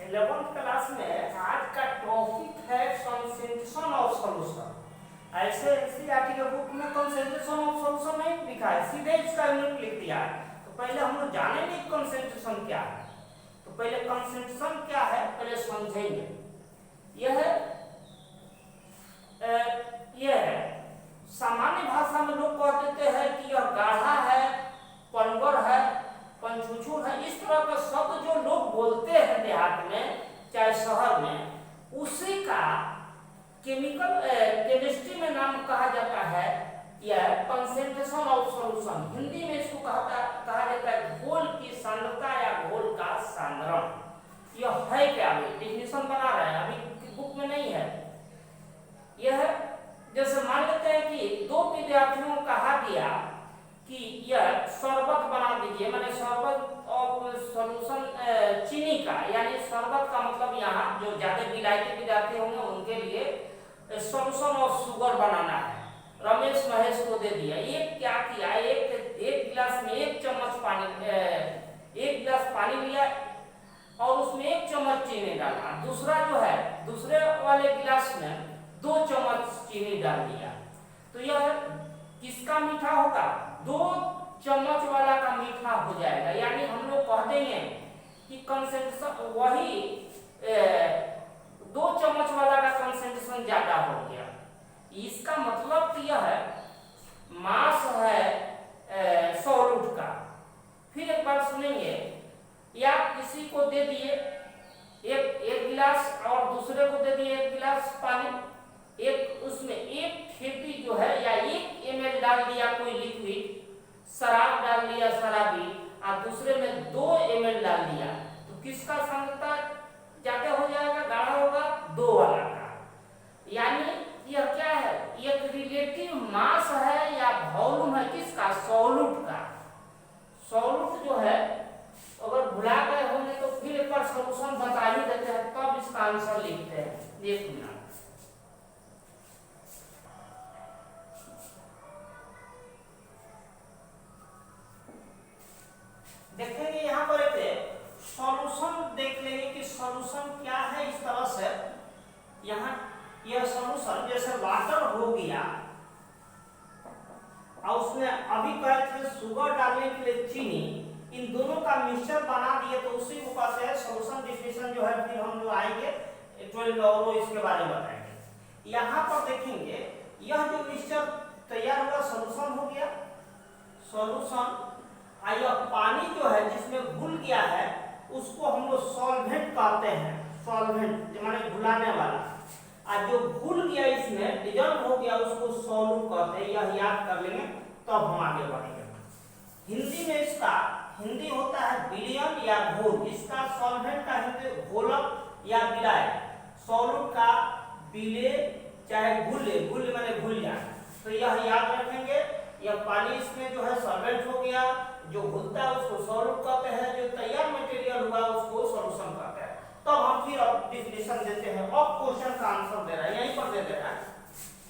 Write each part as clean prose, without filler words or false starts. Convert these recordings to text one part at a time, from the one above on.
11th class में आज का टॉपिक है कंसेंट्रेशन ऑफ सॉल्यूशन। ऐसे एनसीईआरटी के बुक में कंसेंट्रेशन ऑफ सॉल्यूशन नहीं लिखा है, सीधे इसका यूनिट लिख दिया है। तो पहले हम लोग जानेंगे कंसेंट्रेशन क्या है। तो पहले कंसेंट्रेशन क्या है पहले समझेंगे। यह है सामान्य भाषा में लोग कह देते हैं कि यह गाढ़ा है, पनगर है, पंचुछुर है, इस तरह का शब्द जो लोग बोलते हैं देहात में चाहे शहर में, उसी का केमिकल केमिस्ट्री में नाम कहा जाता है यह कंसेंट्रेशन ऑफ सॉल्यूशन। हिंदी में इसको कहा जाता है घोल की सांद्रता या घोल का सांद्रण। यह है क्या, अभी डेफिनेशन बना रहे हैं, अभी बुक में नहीं है। यह जैसे मान लेते हैं कि दो विद्यार्थियों को कहा गया कि यह शरबत बना दीजिए, माने शरबत और सॉल्यूशन चीनी का, यानी शरबत का मतलब यहाँ जो ज्यादा विलायती विद्यार्थी होंगे उनके लिए सॉल्यूशन ऑफ शुगर बनाना है। रमेश महेश को दे दिया। ये क्या किया, एक गिलास में एक गिलास पानी लिया और उसमें 1 चम्मच चीनी डाला। दूसरा जो है दूसरे वाले गिलास में 2 चम्मच चीनी डाल दिया। तो यह किसका मीठा होगा, 2 चम्मच वाला का मीठा हो जाएगा। यानी हम लोग कह देंगे कि कंसेंट्रेशन वही 2 चम्मच वाला का कंसेंट्रेशन ज्यादा हो गया। इसका मतलब यह है मास है सॉल्यूट का। फिर एक बार सुनेंगे, या किसी को दे दिए एक गिलास और दूसरे को दे दिए 1 गिलास पानी, एक उसमें 1 ठेपी जो है या 1 ml डाल दिया कोई लिक्विड, शराब डाल दिया शराबी, और दूसरे में 2 ml डाल दिया, तो किसका सांद्रता ज्यादा हो जाएगा, गाढ़ा होगा 2 वाला का। यानी यह क्या है, एक रिलेटिव मास है या वॉल्यूम है किसका, सॉल्यूट का। सॉल्यूट जो है अगर भुला गए होंगे तो फिर एक बार सॉल्यूशन बता ही देते हैं, तब इसका आंसर लिखते हैं। देखना देखेंगे यहाँ पर एक सॉल्यूशन देख लेंगे कि सॉल्यूशन क्या है। इस तरह से यहाँ यह सॉल्यूशन जैसे वाटर हो गया और उसमें अभी कहे थे शुगर डालने के लिए चीनी, इन दोनों का मिक्सचर बना दिए, तो उसी के ऊपर से सॉल्यूशन डिफिनेशन जो है फिर हम लोग आएंगे 12 और इसके बारे में बताएंगे। यहाँ पर देखेंगे यह जो मिक्सचर तैयार हुआ सॉल्यूशन हो गया। सॉल्यूशन यह पानी जो है जिसमें घुल गया है उसको हम लोग सॉल्वेंट कहते हैं। सॉल्वेंट माने घुलाने वाला, और जो घुल गया इसमें डिजॉल्व हो गया उसको सॉल्यूट कहते हैं। यह याद कर लेंगे तब हम आगे बढ़ेंगे। हिंदी में इसका हिंदी होता है विलयन या घोल। इसका सॉल्वेंट का हिंदी घोलक या विलाय, सॉल्यूट का विले चाहे घुले, घुल माने घुल जाए। तो यह याद रखेंगे, यह पानी इसमें जो है सॉल्वेंट हो गया, जो घुलता है उसको सॉल्यूट कहते हैं, जो तैयार मटेरियल हुआ उसको सॉल्यूशन कहते हैं। तब हम फिर अब डिफिनेशन देते हैं। अब क्वेश्चन का आंसर दे रहा है, यहीं पर दे दे रहा है।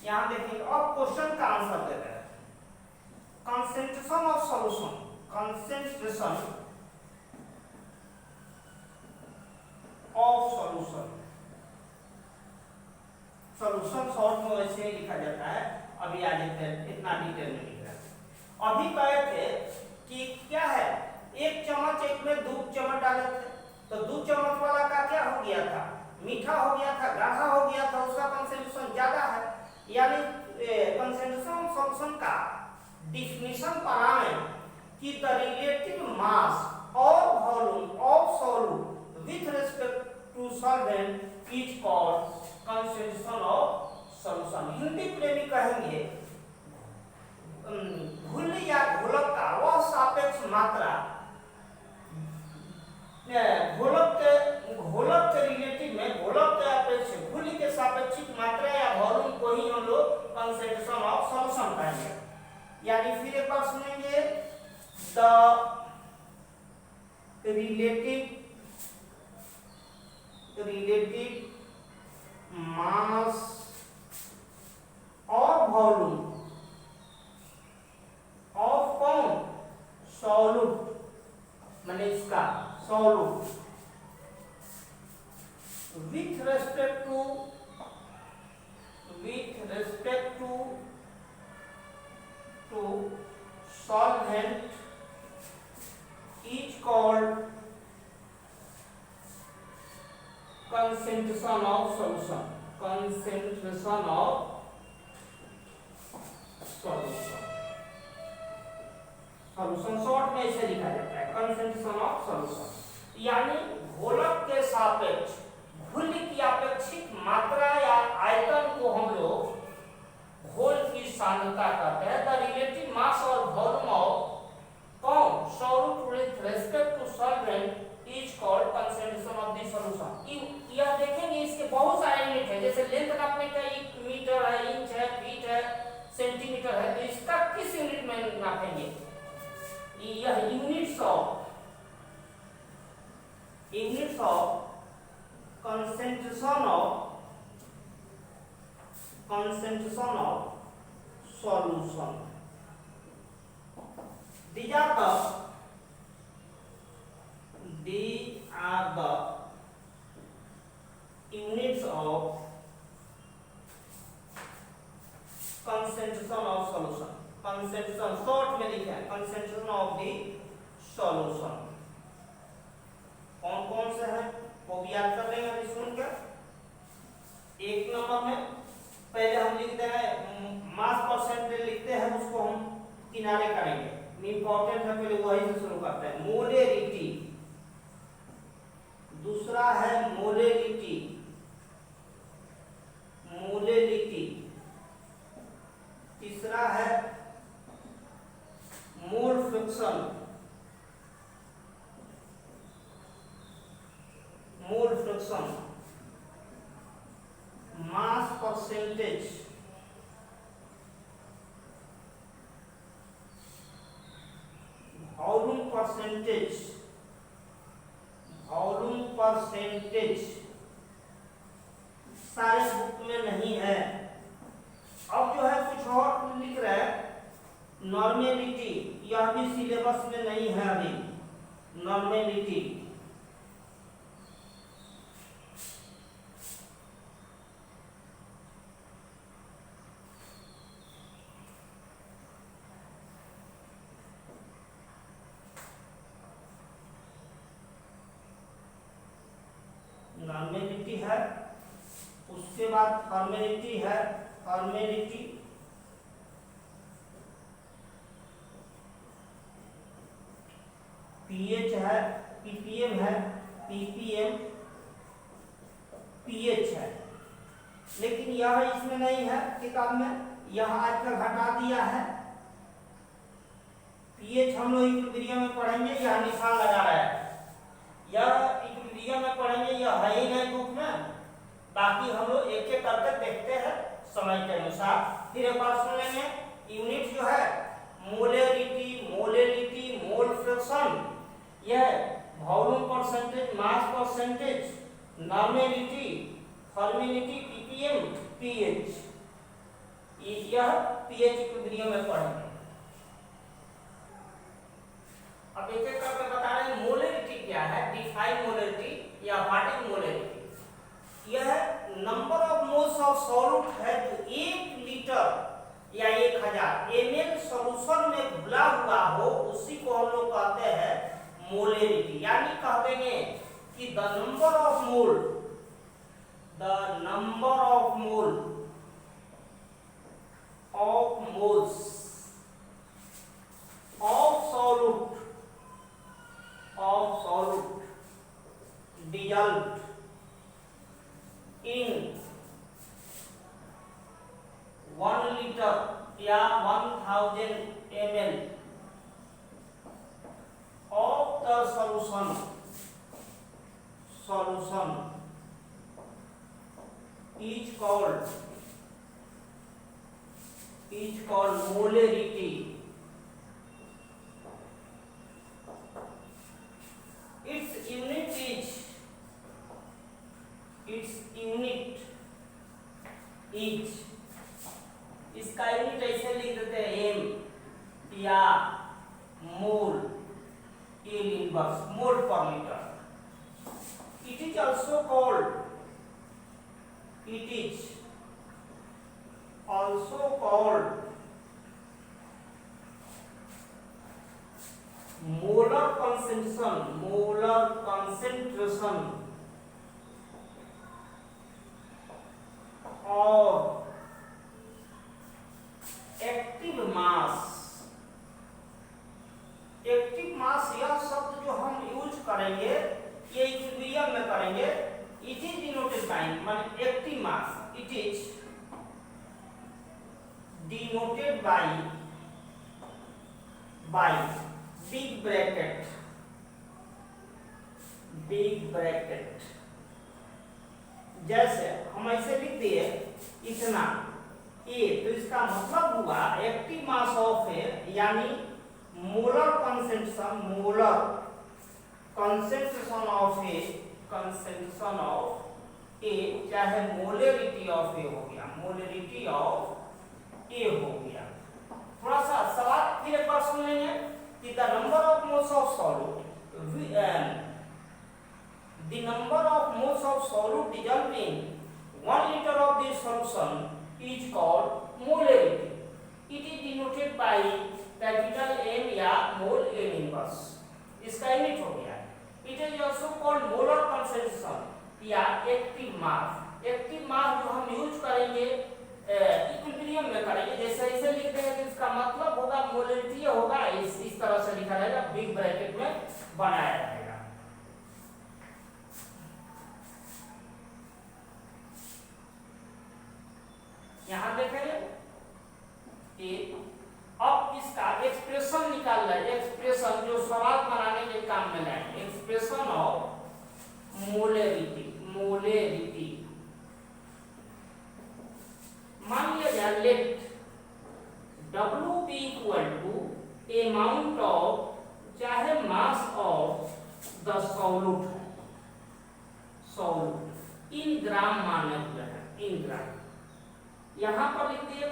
यहाँ देखिए अब क्वेश्चन का आंसर दे रहा है। Concentration of solution, concentration of solution, solution short में वैसे ही लिखा जाता है, अभी आ जाते हैं, इतना डिटेल में लिख रहा है। अभी कहे थे कि क्या है, 1 चम्मच एक में 2 चम्मच डाले थे, तो 2 चम्मच वाला का क्या हो गया था, मीठा हो गया था, गाढ़ा हो गया था, उसका कंसेंट्रेशन ज्यादा है। यानी कंसेंट्रेशन ऑफ सॉल्यूशन का डिफिनेशन बनाने कि द रिलेटिव मास और volume of solute with respect to solvent is called concentration of solution. Hindi प्रेमी कहेंगे घुल या घोलक का वह सापेक्ष मात्रा, घोलक के रिलेटिव में घोलक के अपेक्षा घुल के सापेक्षिक मात्रा या वॉल्यूम को ही हम लोग कंसेंट्रेशन ऑफ सॉल्यूशन कहेंगे। यानी फिर एक बार सुनेंगे, द रिलेटिव मास और वॉल्यूम ऑफ कौन, सॉल्यूट, माने इसका solute with respect to solvent is called concentration of solution short में इसे लिखा जाता है कंसेंट्रेशन ऑफ सॉल्यूशन, यानी घोलक के सापेक्ष घुल की अपेक्षित मात्रा या आयतन को हम लोग घोल की सांद्रता कहते हैं। द रिलेटिव मास और volume of solute with respect to solvent is called concentration of the solution. यह देखेंगे इसके बहुत सारे यूनिट है, जैसे लेंथ नापने का मीटर है, इंच है, फीट है, सेंटीमीटर है, तो इसका किस यूनिट में नापेंगे? यह units of concentration of solution. These are the units of concentration of solution. concentration short में लिखे हैं concentration of the solution। कौन कौन से हैं वो भी याद कर लेंगे अभी सुनकर। एक नंबर में पहले हम लिखते हैं मास परसेंटेज लिखते हैं, उसको हम किनारे करेंगे, इंपॉर्टेंट है, पहले वही से शुरू करते हैं। मोलेरिटी, दूसरा है मोलेरिटी, तीसरा है mole fraction, mass percentage, volume percentage सारे बुक में नहीं है। अब जो है कुछ और लिख रहे हैं नॉर्मेलिटी, यह भी सिलेबस में नहीं है अभी। नॉर्मेलिटी नॉर्मेलिटी है, उसके बाद फॉर्मेलिटी है, पीएच है, पीपीएम है, पीएच है, लेकिन यह इसमें नहीं है किताब में, यह आजकल हटा दिया है। पीएच हम लोग इक्विलिब्रियम में पढ़ेंगे, यह निशान लगा रहा है, यह इक्विलिब्रियम में पढ़ेंगे, यह है ही नहीं बुक में। बाकी हम लोग एक एक करके देखते हैं समय के अनुसार। फिर एक बार सुन लेंगे, यूनिट जो है मोलेरिटी, मोल फ्रैक्शन, यह volume percentage, mass percentage, normality, formality, ppm, pH, यह पीएच इक्विलिब्रियम में पढ़ेंगे। अब एक एक करके बता रहे हैं मोलेरिटी क्या है, डिफाइन मोलेरिटी या व्हाट इज मोलेरिटी। यह number of moles of solute है जो 1 लीटर या 1000 ml सॉल्यूशन में घुला हुआ हो, उसी को हम लोग कहते हैं मोलेरिटी। यानी कह देंगे कि the number of moles of solute dissolved in 1 liter या 1000 ml of the solution is called molarity. Its unit is इसका यूनिट ऐसे लिख देते हैं एम या मोल, मोल पर litre. It is also called it is also called molar concentration और active mass. Active mass यह शब्द जो हम यूज करेंगे ये इक्विलिब्रियम में करेंगे। इट इज डिनोटेड बाय माने active mass, it is denoted by big bracket. जैसे हम ऐसे लिख दिए इतना ए, तो इसका मतलब हुआ एक्टिव मास ऑफ ए यानी मोलर कंसेंट्रेशन ऑफ ए चाहे मोलरिटी ऑफ ए हो गया, मोलरिटी ऑफ ए हो गया। थोड़ा सा सवाल फिर एक बार सुन लेंगे कि the number of moles of solute dissolved in 1 liter of this solution is called molarity. It is denoted by capital M या mole M inverse, इसका यूनिट हो गया। It is also called molar concentration या active mass. Active mass जो हम use करेंगे equilibrium में करेंगे, जैसे ऐसे लिखते हैं तो इसका मतलब होगा मोलरिटी होगा, इस तरह से लिखा रहेगा, बिग ब्रैकेट में बनाया रहेगा। यहां देखेंगे अब इसका एक्सप्रेशन निकाल रहे, एक्सप्रेशन जो सवाल बनाने के काम में लाएंगे, एक्सप्रेशन ऑफ मोलरिटी। मान लिया जाए let W be equal to amount of चाहे mass of the solute in gram माने हुए हैं, इन ग्राम। यहां पर लिख दिए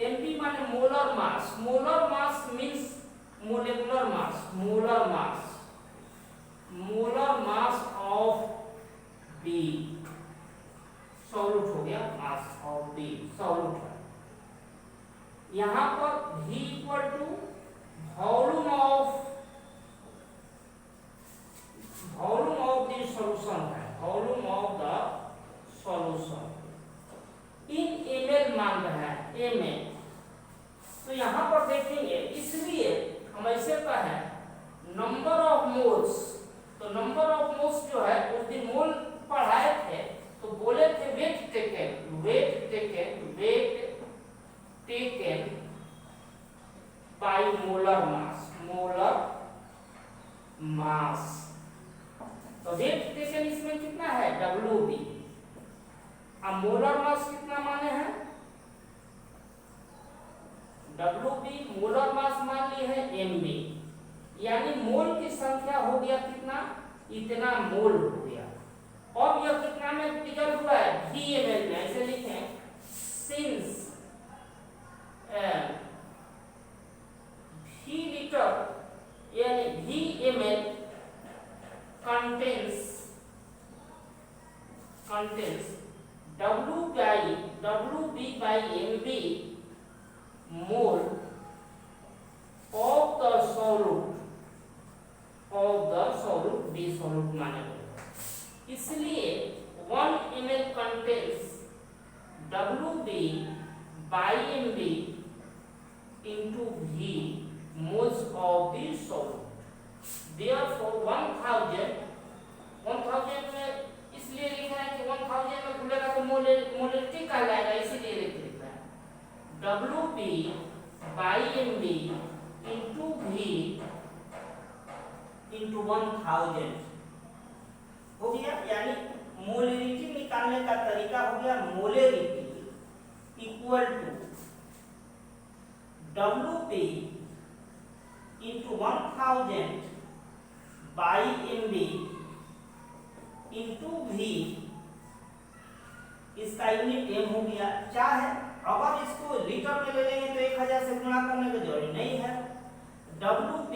MB माने molar mass. Molar mass means molecular mass, molar mass of B solute हो गया, मास ऑफ B सॉल्यूट है। यहां पर V equal to volume of the solution है, volume of the solution in ml मान रहा है, ml। तो यहां पर देखेंगे, इसलिए हम ऐसे कहें नंबर ऑफ मोल्स, तो नंबर ऑफ मोल्स जो है उस दिन मोल पढ़ाए थे तो बोले थे weight taken by molar mass. तो वेट टेकन इसमें कितना है WB, अब मोलर मास कितना माने हैं WB, मोलर मास मान ली है MB, यानी मोल की संख्या हो गया कितना, इतना मोल हो गया। अब यह कितना में डिजॉल्व हुआ है Vml में, ऐसे लिखें सिंस V लीटर यानी Vml contains WB by MB mole of the solute dissolved माने हुए। इसलिए 1 ml contains WB by MB into V moles of the solute. Therefore 1000 में इसलिए लिखा है कि 1000 में खुलेगा तो मोलरिटी कहलाएगा, इसीलिए लिखा है WB by MB into V into 1000 हो गया। यानी मोलरिटी निकालने का तरीका हो गया molarity equal to WB into 1000 by MB into V, इसका यूनिट m हो गया। चाहे अगर इसको लीटर में ले लेंगे तो 1000 से गुणा करने की जरूरत नहीं है। WB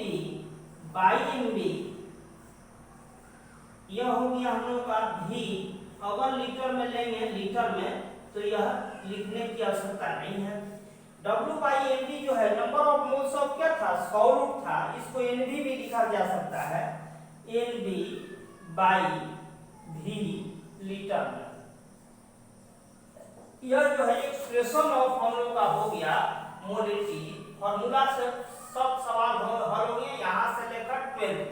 by MB यह हो गया हम लोग का V अगर लीटर में लेंगे लीटर में तो यह लिखने की आवश्यकता नहीं है। W/NV जो है नंबर ऑफ मोल्स ऑफ क्या था, सॉल्यूट था, इसको NV भी लिखा जा सकता है, NV/V लीटर में। यह जो है एक्सप्रेशन ऑफ हम लोग का हो गया मोलिटी, फॉर्मूला से सब सवाल हल हो गए यहाँ से लेकर 12